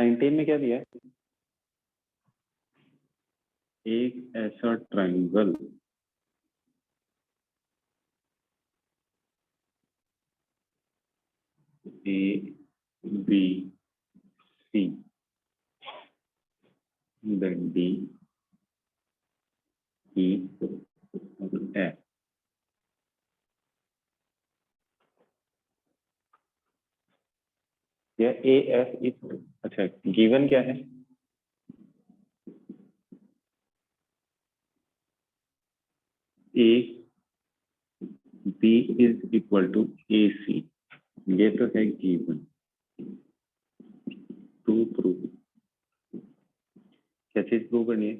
Sign 10 में क्या दिया है? एक ऐसा triangle A B C then D E F. या ए एफ इज, अच्छा गिवन क्या है? A B is equal to A C, ये तो है गिवन। टू प्रूव, क्या चीज प्रूव करनी है?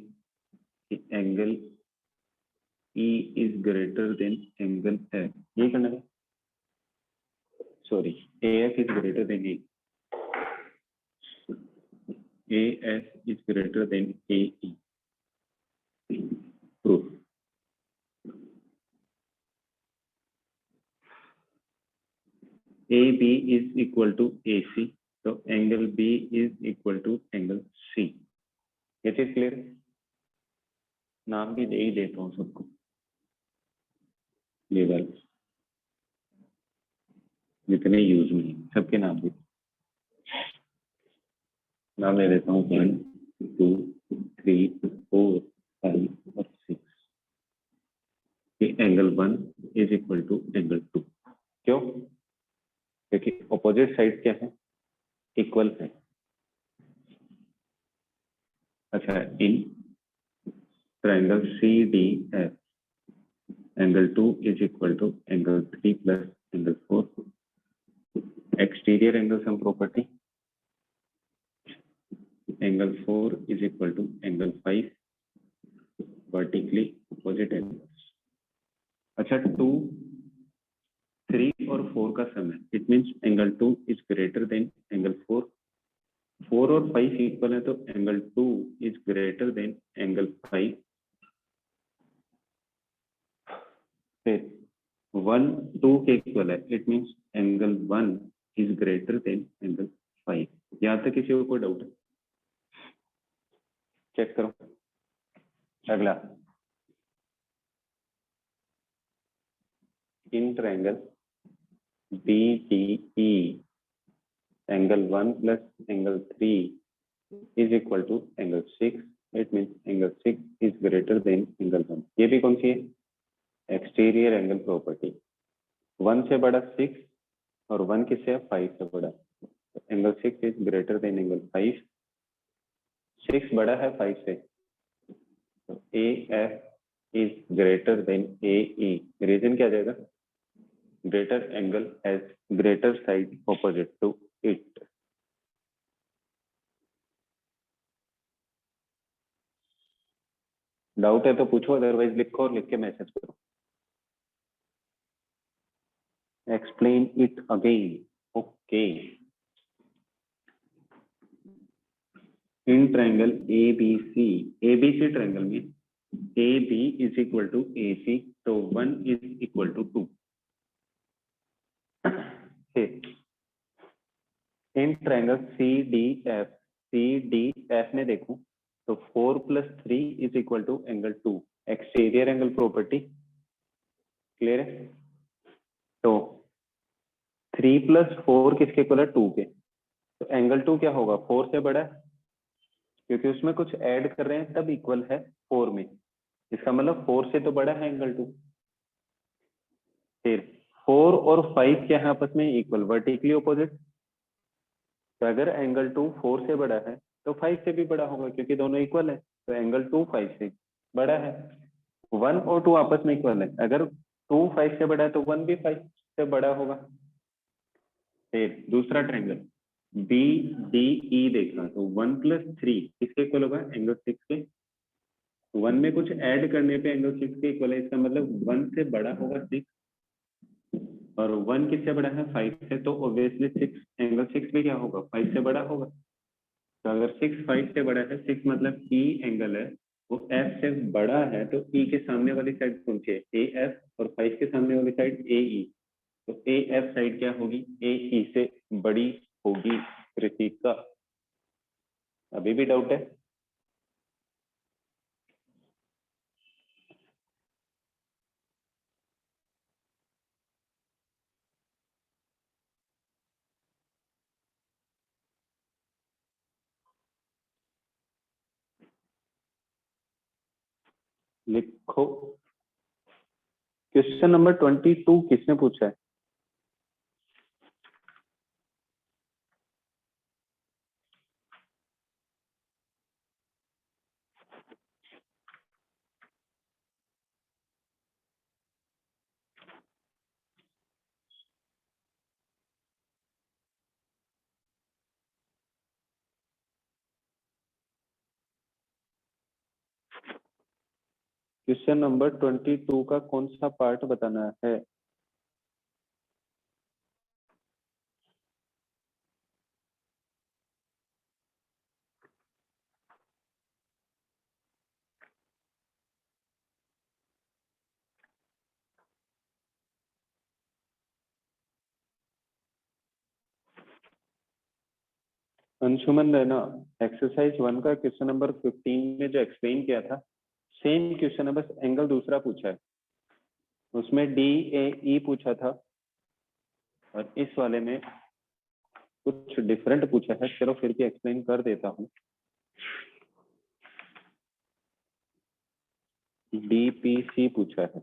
कि angle E is greater than angle F, ये करना है। Sorry, A F is greater than A, A F is greater than A E. Proof. A B is equal to A C, तो angle B is equal to angle C. ये चीज clear है? नाम भी दे ही देता हूँ सबको, ये वाले जितने यूज में है सबके नाम दे, नाम ले देता हूँ 1 2 3 4 5 और 6। Angle 1 is equal to angle 2। क्यों? क्योंकि ऑपोजिट साइड क्या है? इक्वल है। अच्छा, in triangle C D F angle 2 is equal to angle 3 plus angle 4। Exterior angle sum property, angle 4 is equal to angle 5 vertically opposite angles. अच्छा, 2 3 और 4 का sum है, it means angle 2 is greater than angle 4। 4 और 5 equal है, तो angle 2 is greater than angle 5। फिर 1 2 के equal है, it means angle 1 is greater than angle 5। यहाँ तक किसी को कोई डाउट है? चेक करो। अगला, in triangle BDE angle 1 plus angle 3 is equal to angle 6, it means angle 6 is greater than angle 1। ये भी कौन सी है? Exterior angle property. 1 से बड़ा 6 और 1 किससे है? 5 से बड़ा। Angle 6 is greater than angle 5। 6 बड़ा है 5 से, तो A F is greater than A E. Reason क्या आ जाएगा? Greater angle as greater side opposite to it. Doubt है तो पूछो, अदरवाइज लिखो और लिख के मैसेज करो। Explain it again. Okay, in triangle ABC triangle में AB is equal to AC, तो 1 is equal to 2। In triangle CDF में देखो तो 4 plus 3 is equal to angle 2। Exterior angle property clear है? तो 3 प्लस 4 किसके इक्वल है? 2 के। तो एंगल 2 क्या होगा? 4 से बड़ा है, क्योंकि उसमें कुछ ऐड कर रहे हैं तब इक्वल है 4 में। इसका मतलब 4 से तो बड़ा है एंगल 2। फिर 4 और 5 क्या है आपस में? Equal, vertically opposite. तो अगर एंगल 2 4 से बड़ा है तो 5 से भी बड़ा होगा, क्योंकि दोनों इक्वल है। तो एंगल 2 5 से बड़ा है। 1 और 2 आपस में इक्वल है, अगर 2 5 से बड़ा है तो 1 भी 5 से बड़ा होगा। फिर दूसरा ट्रायंगल BDE देखना, तो 1 प्लस 3 किसके इक्वल होगा? एंगल 6 के। 1 में कुछ ऐड करने पे एंगल 6 के इक्वल है, इसका मतलब 1 से बड़ा होगा 6, और 1 किससे बड़ा है? 5 से। तो ऑब्वियसली 6 एंगल 6 भी क्या होगा? 5 से बड़ा होगा। तो अगर 6 5 से बड़ा है, 6 मतलब E एंगल है वो F से बड़ा है, तो E के सामने वाली साइड कौन सी है? AF, और 5 के सामने वाली साइड AE। तो AF साइड क्या होगी? AE से बड़ी होगी। कृतिका अभी भी डाउट है? लिखो। क्वेश्चन नंबर 22 किसने पूछा है? क्वेश्चन नंबर 22 का कौन सा पार्ट बताना है? अंशुमन है ना, एक्सरसाइज 1 का क्वेश्चन नंबर 15 में जो एक्सप्लेन किया था, सेम क्वेश्चन है, बस एंगल दूसरा पूछा है। उसमें डी ए ई पूछा था और इस वाले में कुछ डिफरेंट पूछा है। चलो फिर भी एक्सप्लेन कर देता हूँ। डी पी सी पूछा है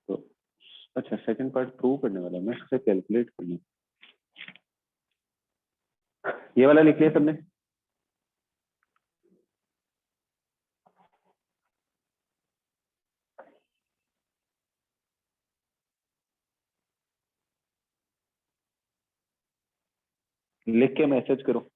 तो अच्छा, सेकंड पार्ट प्रूव करने वाला है, मैं इससे कैलकुलेट करनी। ये वाला लिख लिया सबने? लिख के मैसेज करो।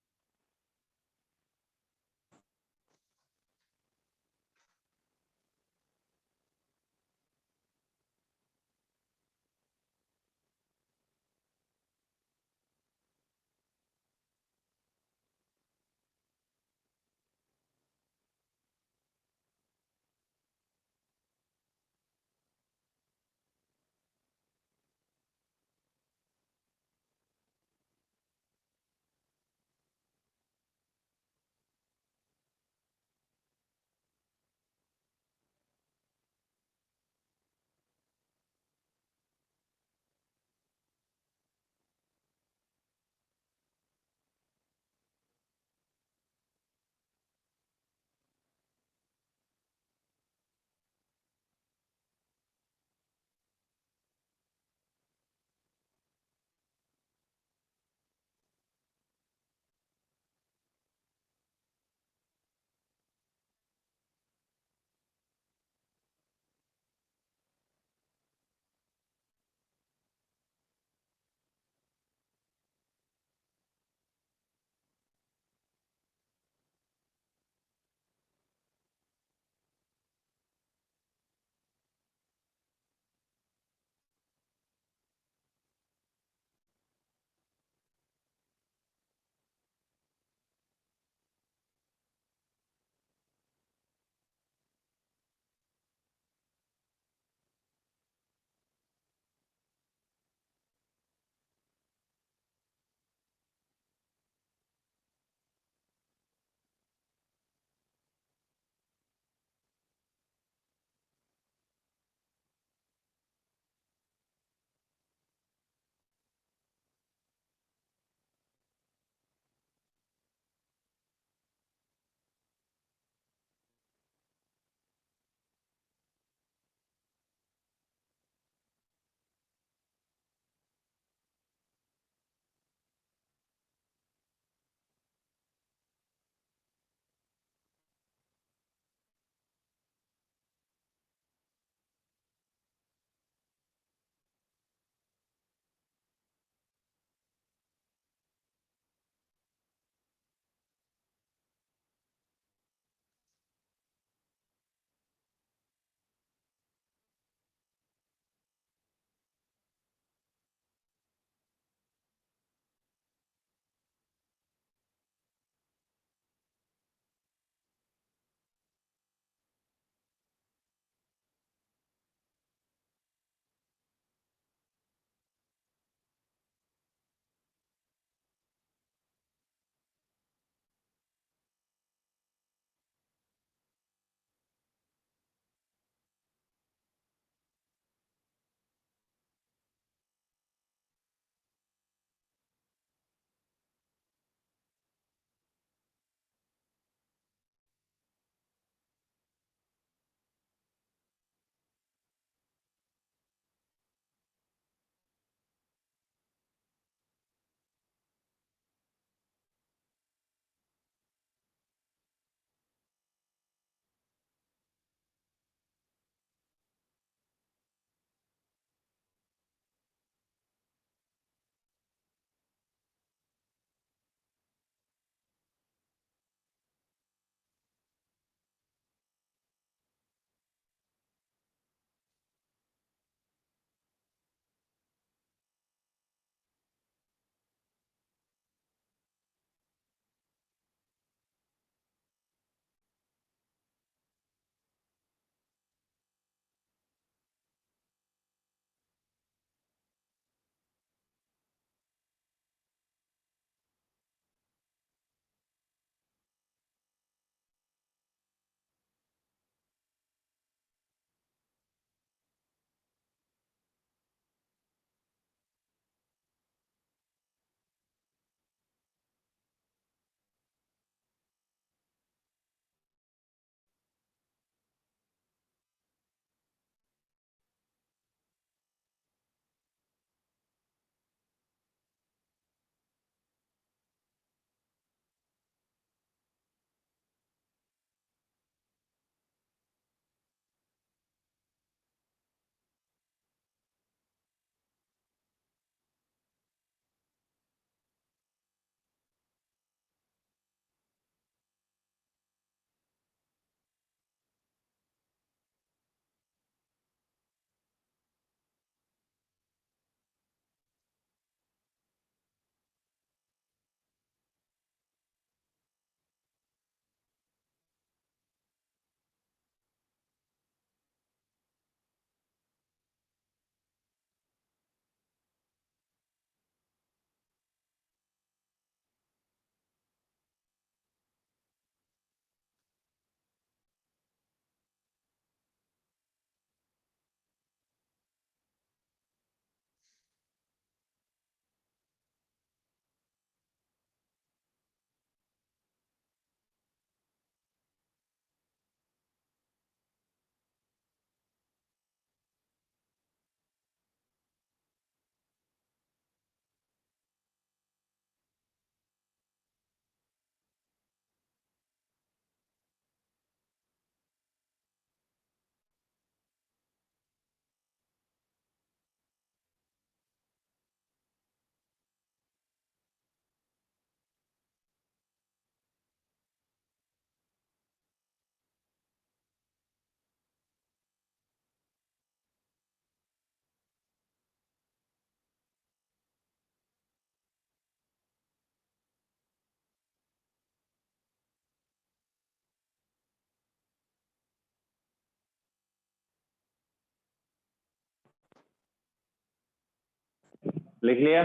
लिख लिया।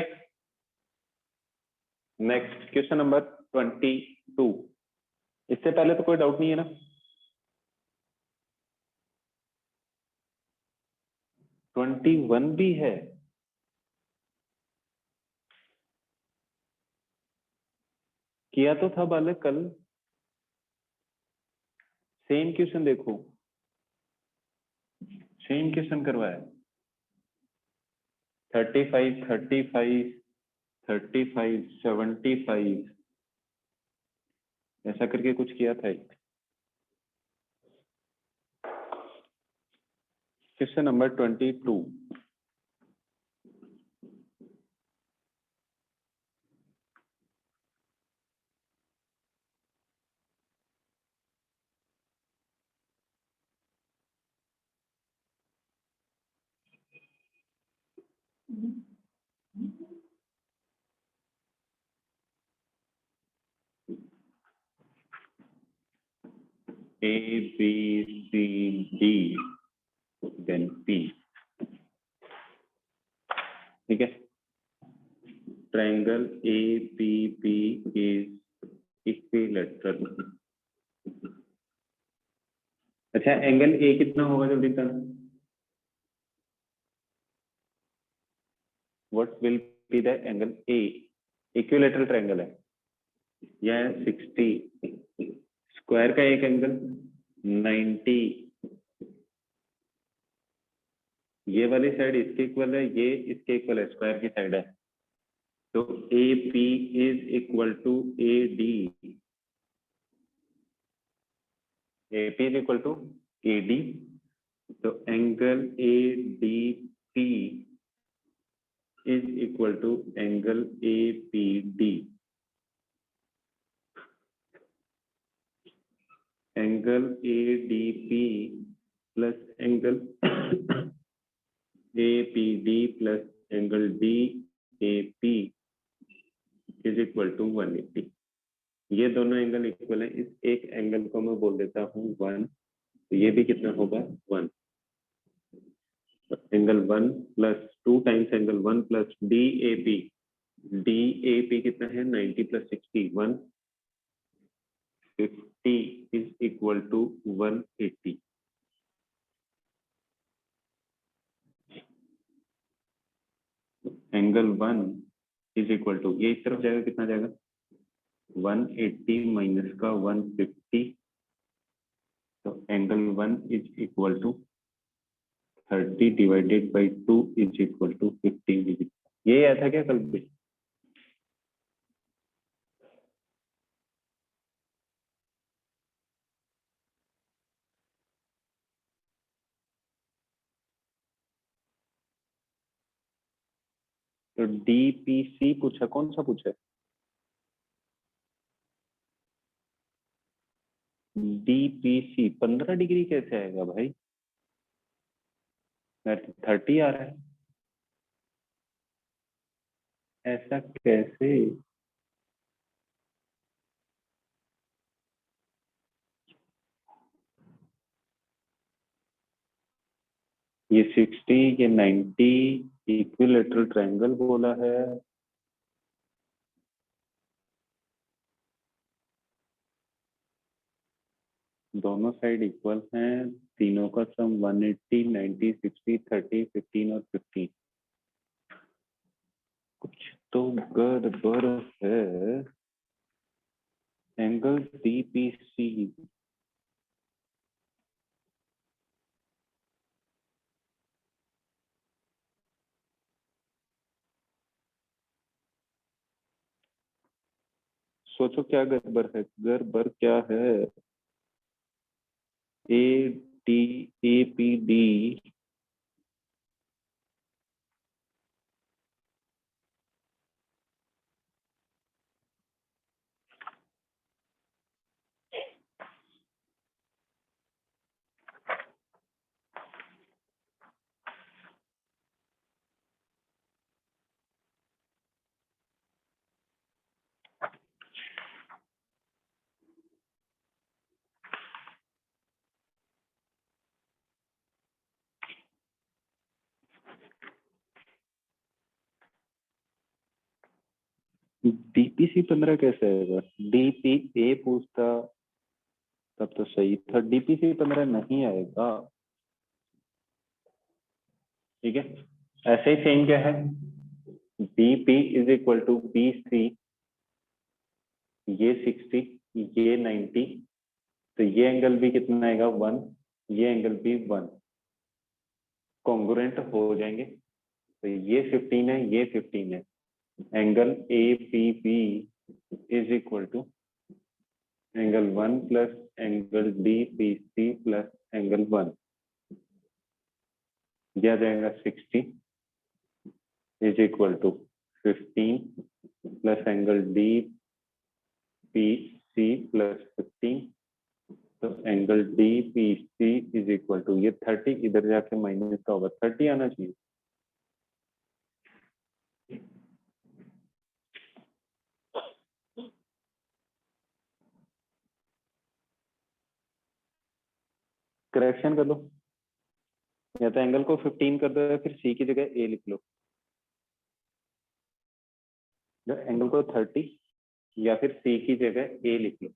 Next question number 22। इससे पहले तो कोई डाउट नहीं है ना? 21 भी है? किया तो था बालक कल। सेम क्वेश्चन देखो, सेम क्वेश्चन करवाया। 35, 35, 35, 75 ऐसा करके कुछ किया था। Question number 22। A, B, C, D, then P। ठीक है। Triangle APP is equilateral. अच्छा, एंगल A कितना होगा जल्दी बताना। What will be the angle A? Equilateral triangle है। यह 60। स्क्वायर का एक एंगल 90। ये वाली साइड इसके इक्वल है, ये इसके इक्वल है, स्क्वायर की साइड है। तो AP is equal to AD। AP is equal to AD। तो angle ADP is equal to angle APD। Angle ADP plus angle APD plus angle DAP is equal to 180। ये दोनों angle equal है। इस एक angle को मैं बोल देता हूँ 1। तो ये भी कितना होगा 1। Angle 1 plus 2 times angle 1 plus DAP। DAP कितना है 90 प्लस 60 150 is equal to 180। Angle 1 is equal to, ये इस तरफ जाएगा, कितना जाएगा 180 माइनस का 150। तो angle 1 is equal to 30 divided by 2 is equal to 15। ये आया था क्या कल पे? तो DPC पूछा, कौन सा पूछा? DPC 15 डिग्री कैसे आएगा भाई? 30 आ रहा है, ऐसा कैसे? ये 60, ये 90 इक्विलैटरल ट्रायंगल बोला है। दोनों साइड इक्वल हैं, तीनों का सम 180, 90, 60, 30, 15 और 15। कुछ तो गड़बड़ है। एंगल DPC सोचो क्या गड़बड़ है, गड़बड़ क्या है? APD डीपीसी 15 कैसे आएगा? डीपीए पूछता तब तो सही था, डीपीसी 15 नहीं आएगा। ठीक है, ऐसे ही सेम क्या है, DP is equal to B C, ये 60, ये 90, तो ये एंगल भी कितना आएगा 1, ये एंगल भी 1, कॉन्ग्रुएंट हो जाएंगे। तो ये 15 है, ये 15 है, angle A P B is equal to angle 1 plus angle D P C plus angle 1, यह आ जाएगा 60 is equal to 15 plus angle D P C plus 15, तो angle D P C is equal to ये 30, इधर जाके minus का होगा, 30 आना चाहिए। करेक्शन कर लो, या तो एंगल को 15 कर दो या फिर सी की जगह ए लिख लो, या एंगल को 30 या फिर सी की जगह ए लिख लो।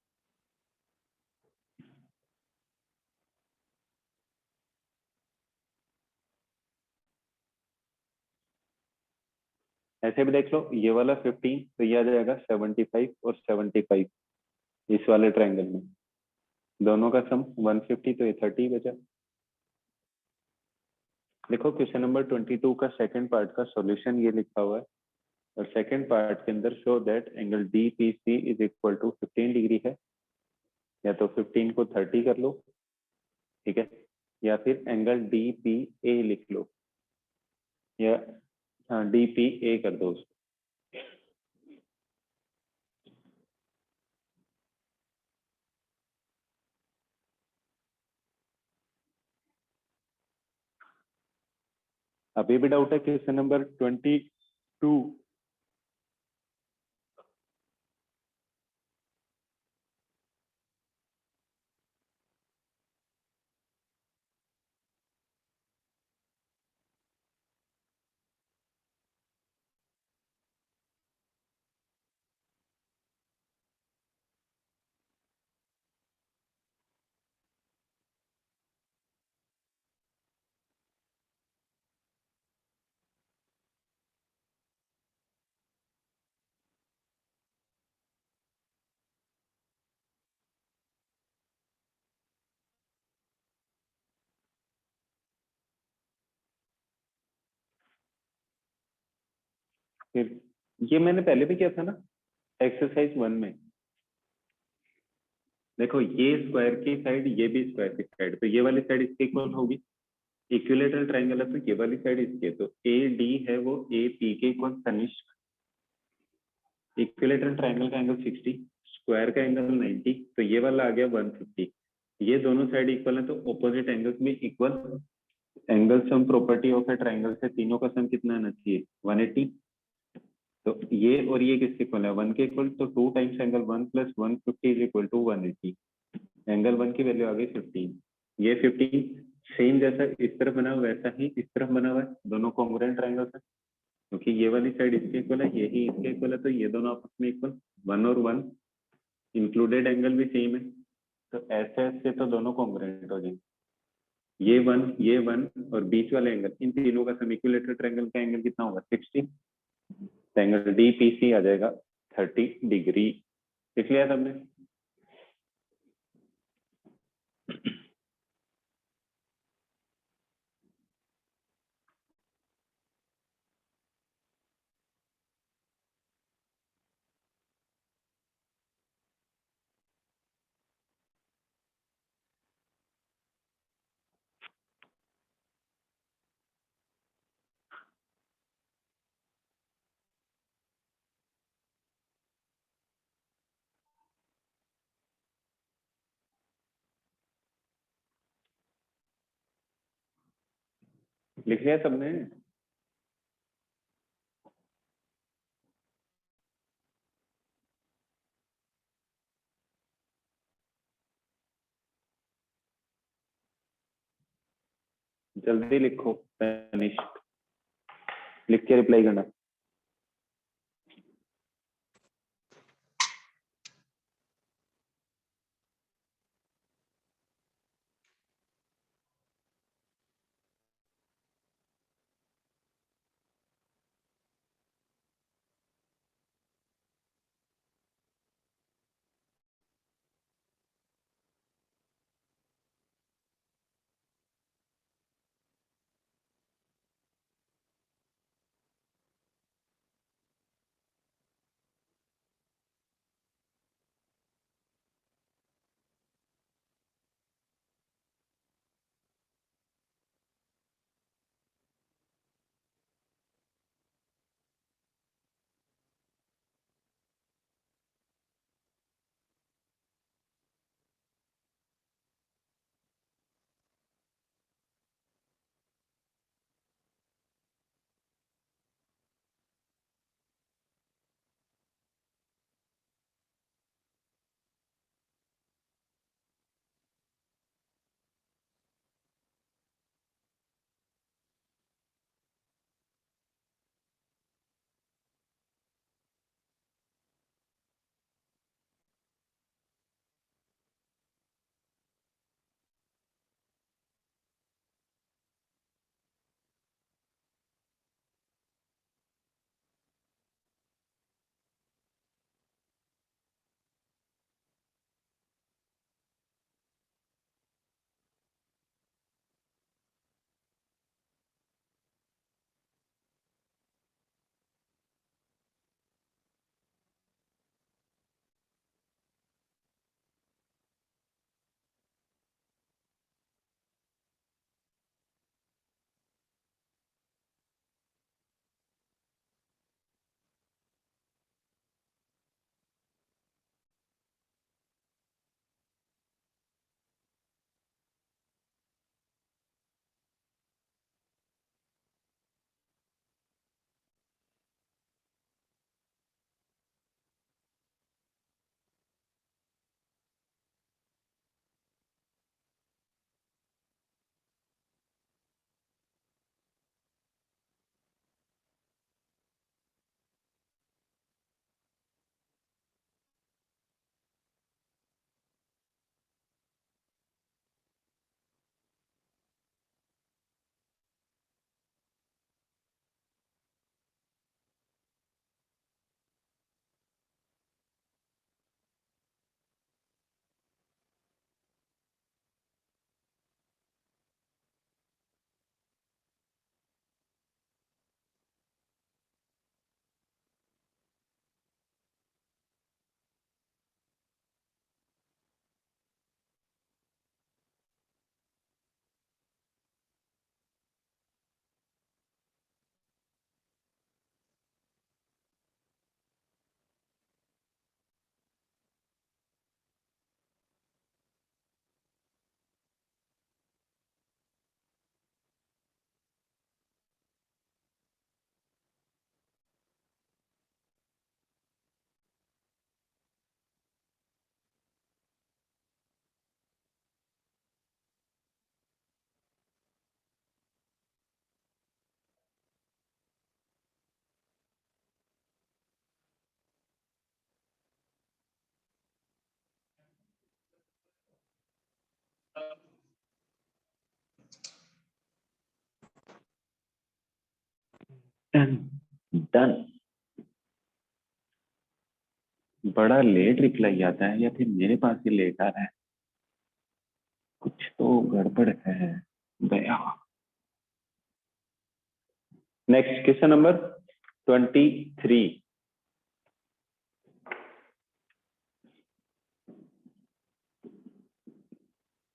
ऐसे भी देख लो, ये वाला 15 तो ये आ जाएगा 75 और 75 इस वाले ट्रायंगल में, दोनों का सम 150, तो ये 30 बचा। देखो क्वेश्चन नंबर 22 का सेकंड पार्ट का सॉल्यूशन ये लिखा हुआ है, और सेकंड पार्ट के अंदर show that angle D P C is equal to 15 degree है, या तो 15 को 30 कर लो, ठीक है, या फिर एंगल डी पी ए लिख लो, या हाँ डी पी ए कर दो उसको। अभी भी डाउट है क्वेश्चन नंबर 22? फिर ये मैंने पहले भी किया था ना एक्सरसाइज 1 में। देखो ये स्क्वायर की साइड, ये भी स्क्वायर की साइड, तो ये वाली साइड इसके इक्वल होगी, इक्विलेटरल ट्रायंगल है तो ये वाली साइड इसके, तो ए डी है वो ए पी के इक्वल तनिष्क, इक्विलेटरल ट्रायंगल का एंगल 60, स्क्वायर का एंगल 90, तो ये वाला आ गया 150, ये दोनों साइड इक्वल है तो ऑपोजिट एंगल्स भी equal, angle sum property of A triangle से तीनों का सम कितना आना चाहिए 180, तो ये और ये किसके इक्वल है 1 के इक्वल, तो 2 times angle 1 plus 150 is equal to 180, angle 1 की वैल्यू आ गई 15, ये 15 सेम जैसा इस तरफ बना हुआ वैसा ही इस तरफ बना हुआ है, दोनों कॉन्ग्रुएंट ट्रायंगल्स है, क्योंकि ये वाली साइड इसके इक्वल है, यही इसके इक्वल है, तो ये दोनों आपस में इक्वल, 1 और 1, इंक्लूडेड एंगल भी सेम है, तो ऐसे ऐसे तो दोनों कॉन्ग्रुएंट हो जाएंगे, ये 1 और बीच वाले एंगल, इन तीनों का सम इक्विलेटरल ट्रायंगल का एंगल कितना होगा 60, तो एंगल डी पी सी आ जाएगा 30 डिग्री। लिख लिया सबने? लिख लिया सबने? जल्दी लिखो तनिष्क, लिख के रिप्लाई करना। डन। बड़ा लेट रिप्लाई आता है या फिर मेरे पास ही लेट आ रहा है, कुछ तो गड़बड़ है दया। Next question number 23।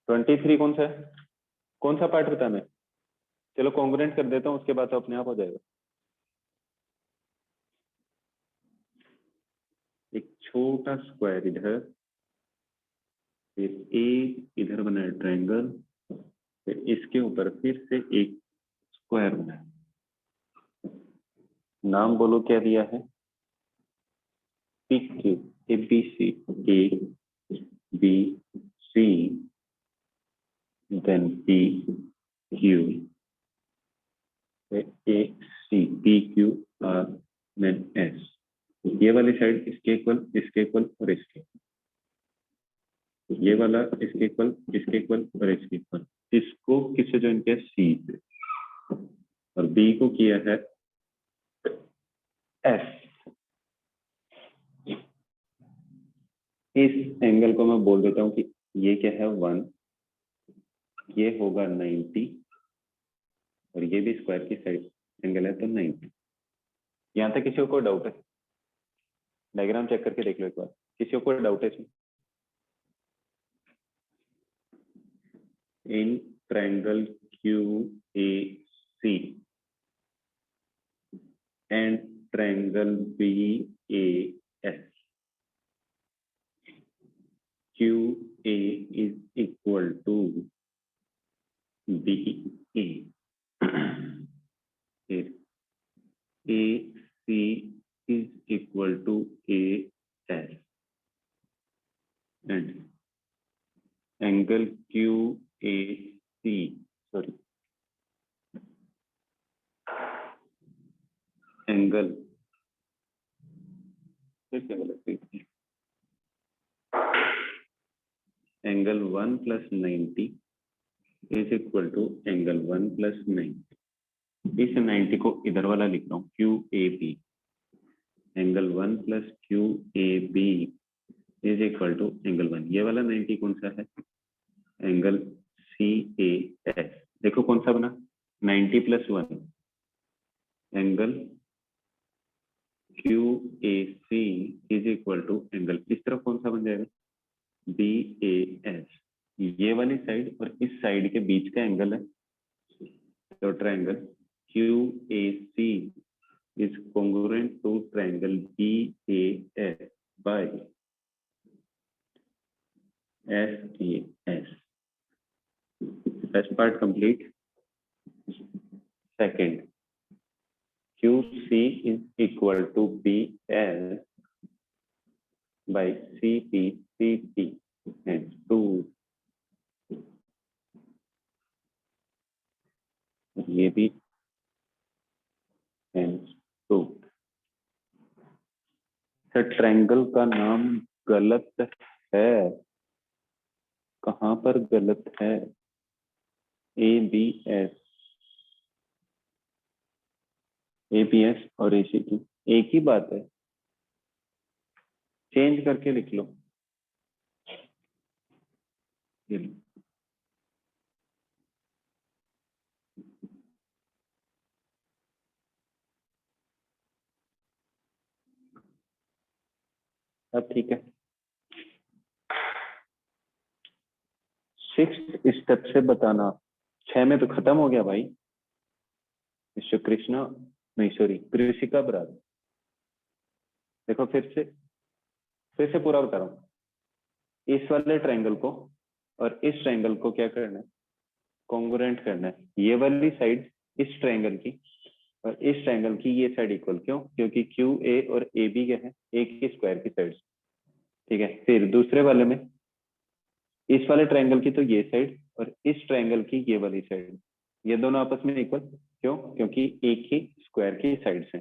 23 कौन सा है, कौन सा पार्ट बता मैं, चलो कॉन्ग्रुएंट कर देता हूँ, उसके बाद तो अपने आप हो जाएगा। एक छोटा स्क्वायर इधर, फिर एक इधर बना है ट्रायंगल, फिर इसके ऊपर फिर से एक स्क्वायर बना है। नाम बोलो क्या दिया है, P Q, A B C, A B C, then P Q, A C, P Q R, then S. ये वाली साइड इसके इक्वल और इसके, ये वाला इसके इक्वल और इसके इक्वल। इसको किससे ज्वाइन किया, सी से, और बी को किया है एस। इस एंगल को मैं बोल देता हूं कि ये क्या है 1, ये होगा 90, और ये भी स्क्वायर की साइड एंगल है तो 90। यहाँ तक किसी को कोई डाउट है, डायग्राम चेक करके देख लो एक बार, किसी को कोई डाउट है इसमें। In triangle QAC and triangle BAS, QA is equal to BA, AC is equal to AS, and angle QAC, sorry, angle angle 1 + 90 is equal to angle 1 + 90। इस 90 को इधर वाला लिख रहा हूँ QAB, angle 1 + QAB is equal to angle 1। ये वाला 90 कौन सा है, एंगल CAS। देखो कौन सा बना, 90 + 1 angle QAC is equal to angle, इस तरफ कौन सा बन जाएगा, BAS। ये वाली साइड और इस साइड के बीच का एंगल है, तो triangle QAC is congruent to triangle BAS by SAS। First part complete. Second, QC is equal to BS by CPCT and 2, ये भी and 2। सर ट्रायंगल का नाम गलत है, कहाँ पर गलत है, ABS और ACT एक ही बात है, चेंज करके लिख लो। अब ठीक है, 6th स्टेप से बताना। 6 में तो खत्म हो गया भाई, मिस्टर कृष्णा, नहीं सॉरी कृषिका बराबर। देखो फिर से पूरा बता रहा हूँ, इस वाले ट्रायंगल को और इस ट्रायंगल को क्या करना है, कॉन्ग्रुएंट करना है। ये वाली साइड इस ट्रायंगल की और इस ट्रायंगल की ये साइड इक्वल, क्यों, क्योंकि QA और AB क्या है, एक ही स्क्वायर की साइड, ठीक है। फिर दूसरे वाले में इस वाले ट्रायंगल की तो ये साइड और इस ट्रायंगल की ये वाली साइड, ये दोनों आपस में इक्वल, क्यों, क्योंकि एक ही स्क्वायर की साइड से।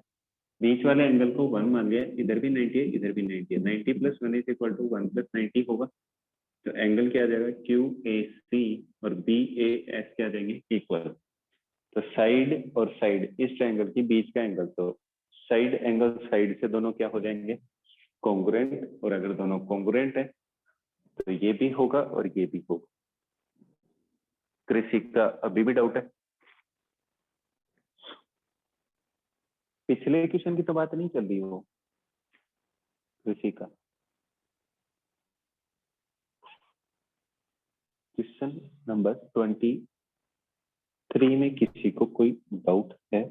बीच वाले एंगल को 1 मान लिया, इधर भी 90 है, इधर भी 90 है, 90 + 1 इज इक्वल टू 1 + 90 होगा, तो एंगल क्या आ जाएगा, QAC और BAS क्या आ जाएंगे, इक्वल। तो साइड और साइड, इस ट्रायंगल की बीच का एंगल, तो साइड एंगल साइड से दोनों क्या हो जाएंगे, कॉन्ग्रुएंट। और अगर दोनों कॉन्ग्रुएंट है तो ये भी होगा और ये भी होगा। कृषि का अभी भी डाउट है? पिछले क्वेश्चन की तो बात नहीं चल रही हो कृषि का। क्वेश्चन नंबर 23 में किसी को कोई डाउट है?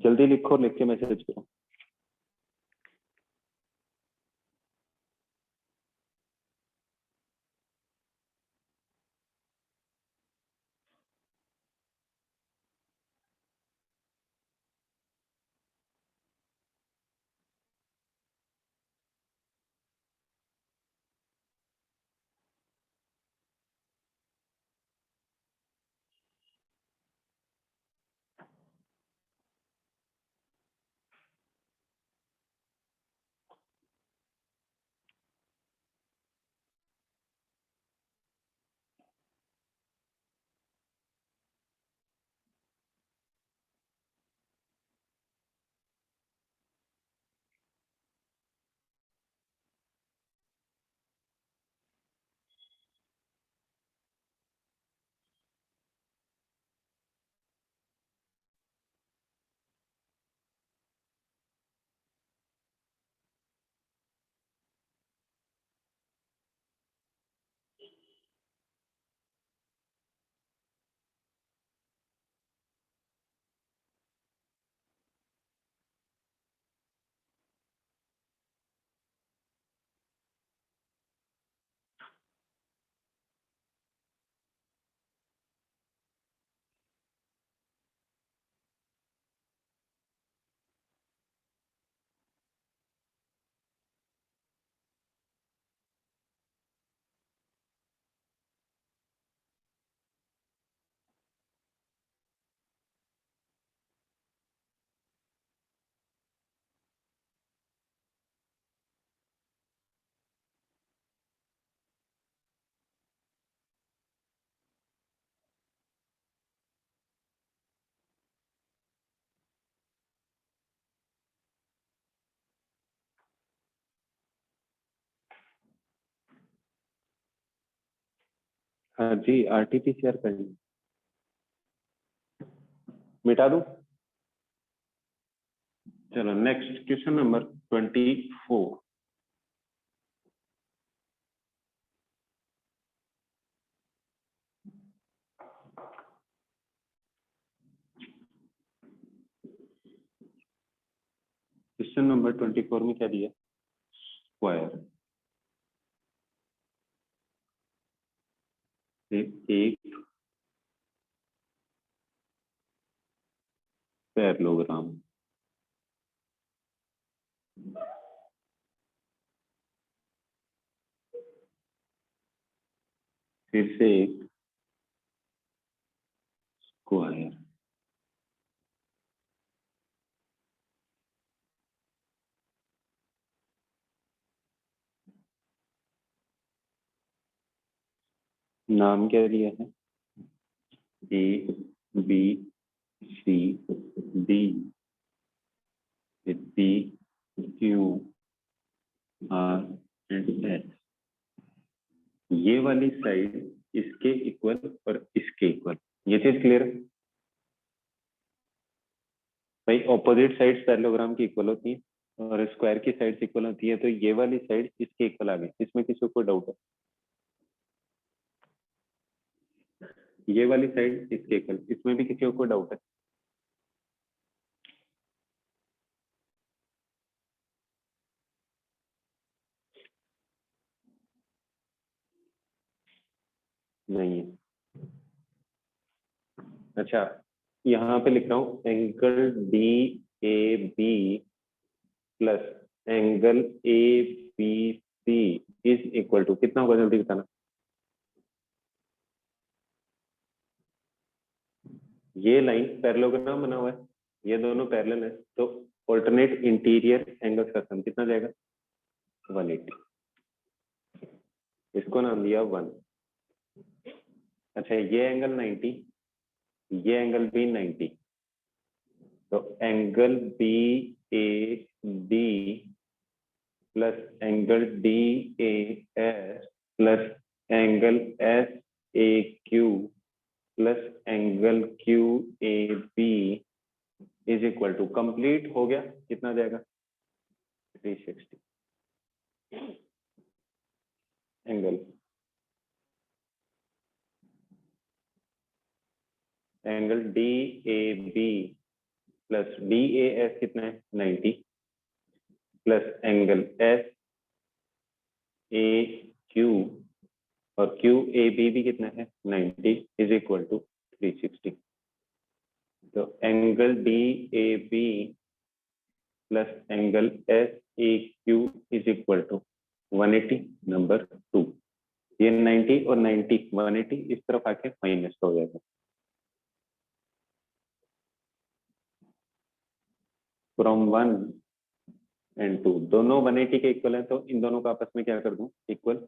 जल्दी लिखो, लिख के मैसेज करो। हाँ जी, आरटीपीसीआर करनी, मिटा दूं? चलो next question number 24। Question number 24 में क्या दिया, स्क्वायर। एक पैरेललोग्राम, फिर से एक स्क्वायर। नाम क्या दिया है, A B C D, P Q R and S. ये वाली साइड इसके इक्वल और इसके इक्वल, ये चीज क्लियर है भाई? ऑपोजिट साइड्स पैरेललोग्राम की इक्वल होती है और स्क्वायर की साइड्स इक्वल होती है, तो ये वाली साइड इसके इक्वल आ गई। इसमें किसी को डाउट है? ये वाली साइड इसके इक्वल, इसमें भी किसी को डाउट है? नहीं है। अच्छा, यहाँ पे लिख रहा हूँ angle D A B plus angle A B C is equal to कितना होगा, जल्दी बताना। ये लाइन पैरेललोग्राम बना हुआ है, ये दोनों पैरेलल है, तो ऑल्टरनेट इंटीरियर एंगल्स का सम कितना जाएगा, 180। इसको नाम दिया 1। अच्छा, ये एंगल 90, ये एंगल भी 90, तो angle B A D plus angle D A S plus angle S A Q plus angle Q A B is equal to, complete हो गया, कितना जाएगा 360 angle D A B plus D A S कितना है 90 plus angle S A Q और Q A B भी कितना है 90 इज इक्वल टू 360। तो angle D A B plus angle S A Q is equal to 180, number 2। ये 90 और 90 180 इस तरफ आके माइनस हो जाएगा। फ्रॉम 1 एंड 2 दोनों 180 के इक्वल है, तो इन दोनों का आपस में क्या कर दूं, equal.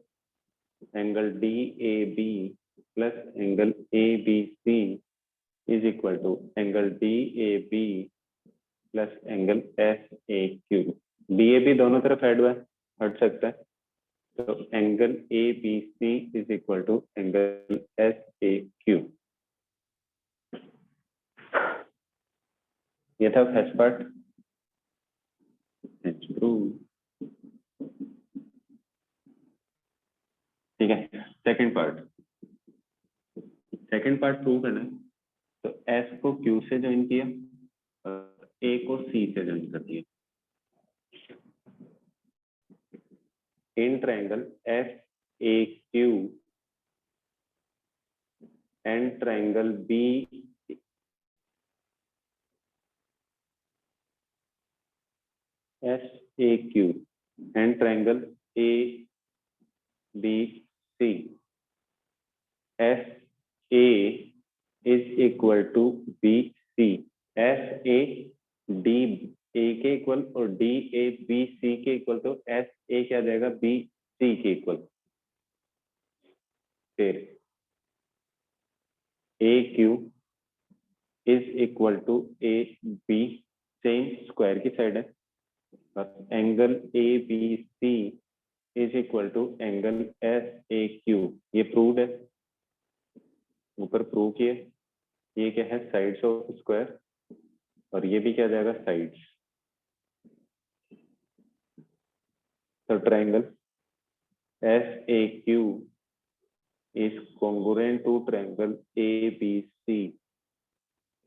Angle D A B plus angle A B C is equal to angle D A B plus angle S A Q. D A B दोनों तरफ ऐड हुआ है, हट सकता है, तो angle A B C is equal to angle S A Q. ये था फर्स्ट पार्ट। ठीक है, सेकंड पार्ट प्रूव करना है। तो एस को क्यू से ज्वाइन किया और ए को सी से ज्वाइन कर दिया। In triangle S A Q and triangle B S A Q and triangle A B C, S A is equal to B C. S A D A के equal और D A B सी के equal, तो S A क्या जाएगा B C के equal. फिर A Q is equal to A B, same square की side है, और angle A B C is equal to angle S A Q. ये प्रूव्ड है, ऊपर प्रूव किए। ये क्या है, साइड्स ऑफ स्क्वायर, और ये भी क्या जाएगा साइड्स। तो triangle S A Q is congruent to triangle A B C,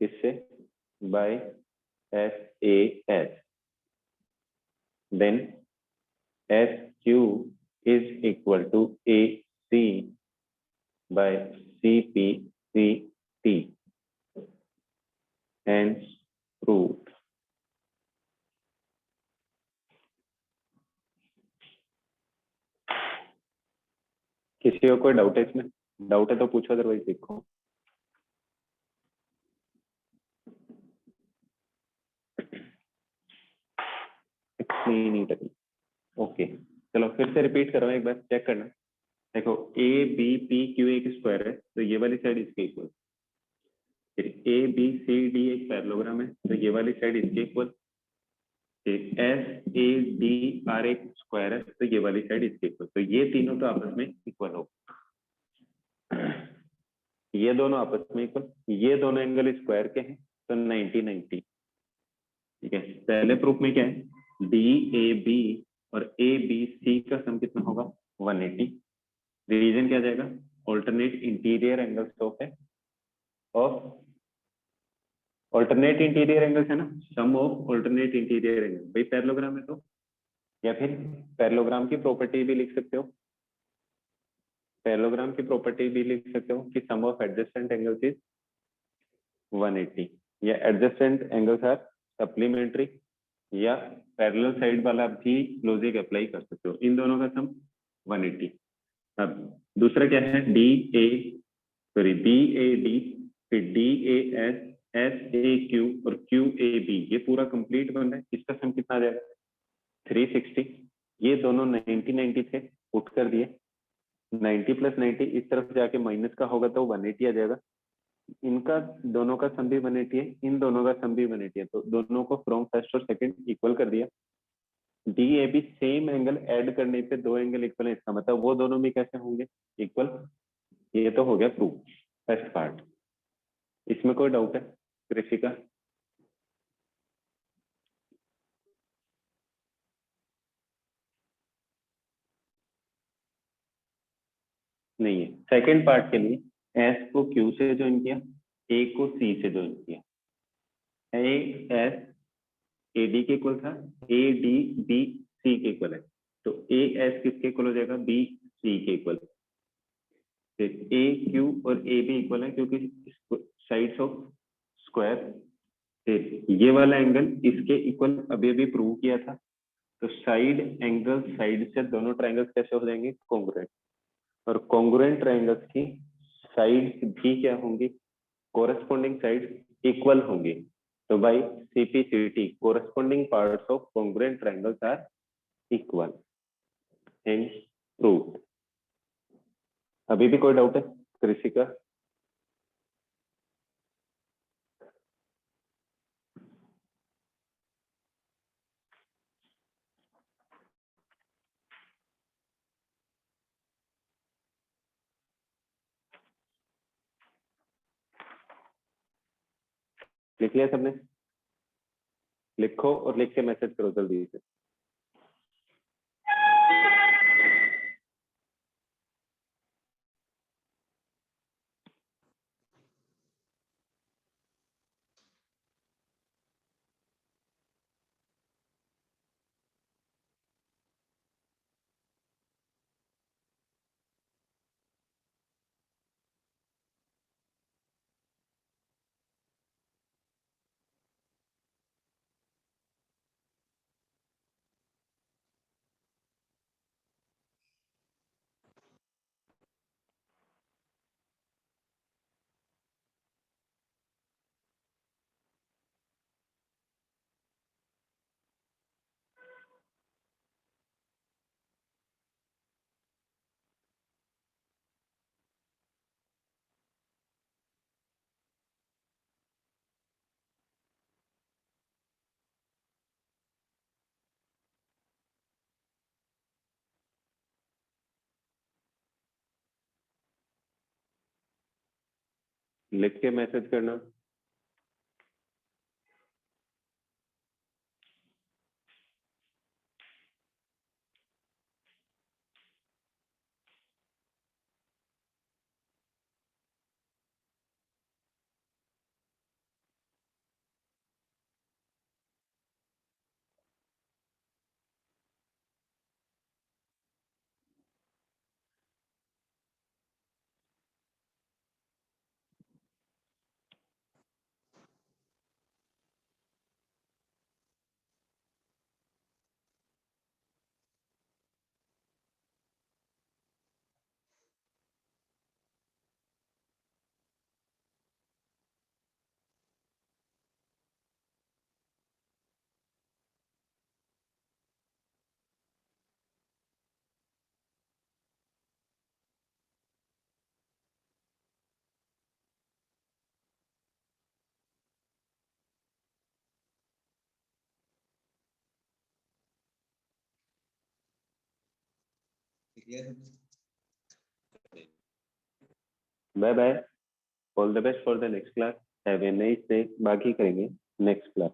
किससे, by S A S. Then S Q is equal to A C by C P C T, and proved. किसी को कोई doubt है इसमें? Doubt है तो पूछो, otherwise देखो। ओके, चलो फिर से रिपीट करो, एक बार चेक करना। देखो ए बी पी क्यू एक स्क्वायर है, तो ये वाली साइड इसके इक्वल। फिर ए बी सी डी एक पैरेललोग्राम है, तो ये वाली साइड इसके equal. S A D R एक स्क्वायर है, तो ये वाली साइड इसके इक्वल। तो ये तीनों तो आपस में इक्वल हो, ये दोनों आपस में इक्वल। ये दोनों एंगल स्क्वायर के हैं, तो 90 90। ठीक है, पहले प्रूफ में क्या है, डी ए बी और ए बी सी का सम कितना होगा 180। रीजन क्या जाएगा, ऑल्टरनेट इंटीरियर एंगल्स ऑफ है, ऑफ ऑल्टरनेट इंटीरियर एंगल्स है ना, सम ऑफ ऑल्टरनेट इंटीरियर एंगल। भाई पैरेललोग्राम है तो, या फिर पैरेललोग्राम की प्रॉपर्टी भी लिख सकते हो, पैरेललोग्राम की प्रॉपर्टी भी लिख सकते हो कि सम ऑफ एडजेसेंट एंगल्स इज 180, या एडजेसेंट एंगल्स आर सप्लीमेंट्री, या पैरेलल साइड वाला भी लॉजिक अप्लाई कर सकते हो। इन दोनों का सम 180। अब दूसरा क्या है, बी ए डी, फिर D A S, S A Q और क्यू ए बी, ये पूरा कंप्लीट बन रहा है। इसका सम कितना आ जाएगा 360। ये दोनों 90 90 थे, पुट कर दिए, 90 + 90 इस तरफ जाके माइनस का होगा तो 180 आ जाएगा। इनका दोनों का सम भी 180 है, इन दोनों का सम भी 180 है, तो दोनों को फ्रॉम फर्स्ट और सेकंड इक्वल कर दिया। D A B same angle add करने पे दो एंगल इक्वल है, इसका मतलब वो दोनों भी कैसे होंगे? इक्वल। ये तो हो गया प्रूफ, फर्स्ट पार्ट। इसमें कोई डाउट है कृषिका? नहीं है। सेकंड पार्ट के लिए एस को क्यू से ज्वाइन किया, ए को सी से ज्वाइन किया। ए एस ए डी के इक्वल था, ए डी बी सी के इक्वल है, तो ए एस किसके इक्वल हो जाएगा? बी सी के इक्वल। ए क्यू और ए बी इक्वल है क्योंकि साइड्स ऑफ स्क्वायर। ये वाला एंगल इसके इक्वल अभी अभी प्रूव किया था, तो साइड एंगल साइड से दोनों ट्रायंगल्स कैसे हो जाएंगे? कॉन्ग्रुएंट। और कॉन्ग्रुएंट ट्रायंगल्स की साइड भी क्या होंगी? कोरस्पॉन्डिंग साइड इक्वल होंगी। तो by CPCT corresponding parts of congruent triangles are equal, hence proved. अभी भी कोई डाउट है कृषि का? लिख लिया सबने? लिखो और लिख के मैसेज करो जल्दी से। लिख के मैसेज करना। Bye bye, all the best for the next class, have a nice day. बाकी करेंगे नेक्स्ट क्लास।